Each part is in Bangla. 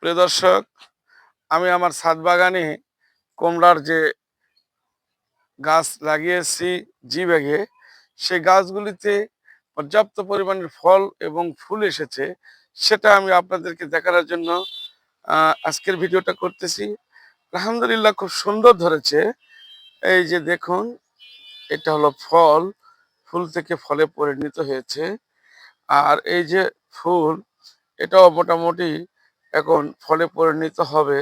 প্রিয় দর্শক, আমি আমার ছাদ বাগানে কমলার যে গাছ লাগিয়েছি জি ব্যাগে, সেই গাছগুলিতে পর্যাপ্ত পরিমাণের ফল এবং ফুল এসেছে। সেটা আমি আপনাদেরকে দেখানোর জন্য আজকের ভিডিওটা করতেছি। আলহামদুলিল্লাহ, খুব সুন্দর ধরেছে। এই যে দেখুন, এটা হলো ফল, ফুল থেকে ফলে পরিণত হয়েছে। আর এই যে ফুল, এটাও মোটামুটি এখন ফলে পরিণত হবে।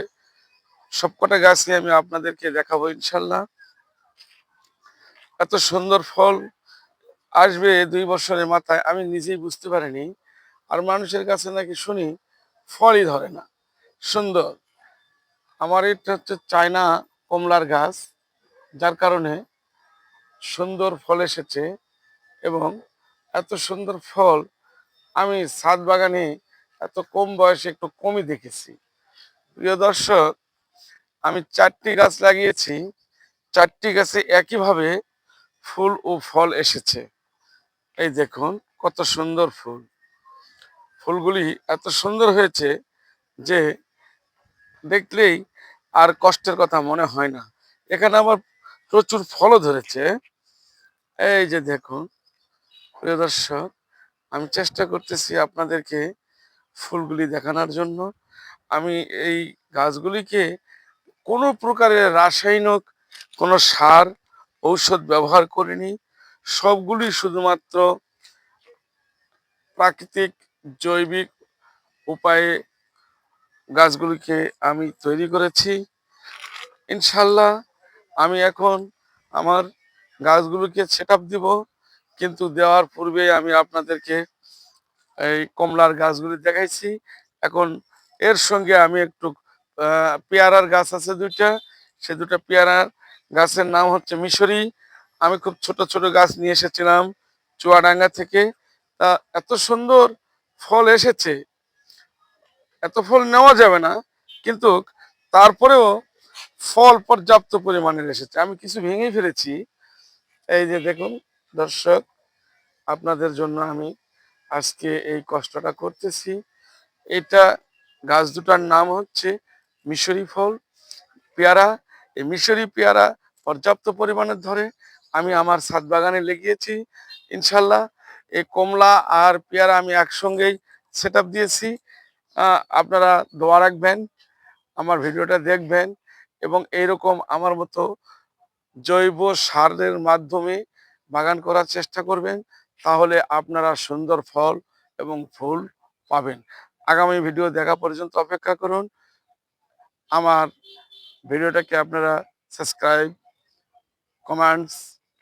সবকটা গাছই আমি আপনাদেরকে দেখাবো ইনশাল্লাহ। এত সুন্দর ফল আসবে 2 বছরের মাথায়, আমি নিজেই বুঝতে পারিনি। আর মানুষের কাছে নাকি শুনি ফলই ধরে না। সুন্দর। আমার এটা হচ্ছে চায়না কমলার গাছ, যার কারণে সুন্দর ফল এসেছে। এবং এত সুন্দর ফল আমি ছাদ বাগানে এত কম বয়সে একটু কমই দেখেছি। প্রিয় দর্শক, আমি 4টি গাছ লাগিয়েছি, 4টি গাছে একইভাবে ফুল ও ফল এসেছে। এই দেখুন কত সুন্দর ফুল। ফুলগুলি এত সুন্দর হয়েছে যে দেখলেই আর কষ্টের কথা মনে হয় না। এখানে আবার প্রচুর ফলও ধরেছে। এই যে দেখুন প্রিয় দর্শক, আমি চেষ্টা করতেছি আপনাদেরকে ফুলগুলি দেখানোর জন্য। আমি এই গাছগুলিকে কোনো প্রকারের রাসায়নিক কোনো সার ঔষধ ব্যবহার করিনি। সবগুলি শুধুমাত্র প্রাকৃতিক জৈবিক উপায়ে গাছগুলিকে আমি তৈরি করেছি। ইনশাল্লাহ আমি এখন আমার গাছগুলোকে সেটআপ দিব, কিন্তু দেওয়ার পূর্বে আমি আপনাদেরকে এই কমলার গাছগুলি দেখাইছি। এখন এর সঙ্গে আমি একটু পেয়ারার গাছ আছে 2টা, সে 2টা পেয়ারার গাছের নাম হচ্ছে মিশরি। আমি খুব ছোট ছোট গাছ নিয়ে এসেছিলাম চুয়াডাঙ্গা থেকে। তা এত সুন্দর ফল এসেছে, এত ফল নেওয়া যাবে না, কিন্তু তারপরেও ফল পর্যাপ্ত পরিমাণের এসেছে। আমি কিছু ভেঙে ফেলেছি। এই যে দেখুন দর্শক, আপনাদের জন্য আমি আজকে এই কষ্টটা করতেছি। এটা গাছ দুটার নাম হচ্ছে মিশরি ফল পেয়ারা। এই মিশরি পেয়ারা পর্যাপ্ত পরিমাণে ধরে আমি আমার ছাদ বাগানে লাগিয়েছি ইনশাল্লাহ। এই কমলা আর পেয়ারা আমি একসঙ্গেই সেটআপ দিয়েছি। আপনারা দোয়া রাখবেন, আমার ভিডিওটা দেখবেন এবং এইরকম আমার মতো জৈব সারের মাধ্যমে বাগান করার চেষ্টা করবেন। তাহলে আপনারা সুন্দর ফল এবং ফুল পাবেন। আগামী ভিডিও দেখা পর্যন্ত অপেক্ষা করুন। আমার ভিডিওটাকে আপনারা সাবস্ক্রাইব, কমেন্টস,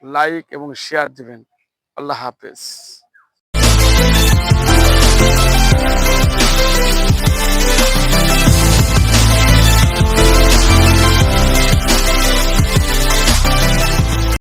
লাইক এবং শেয়ার দিবেন। আল্লাহ হাফেজ।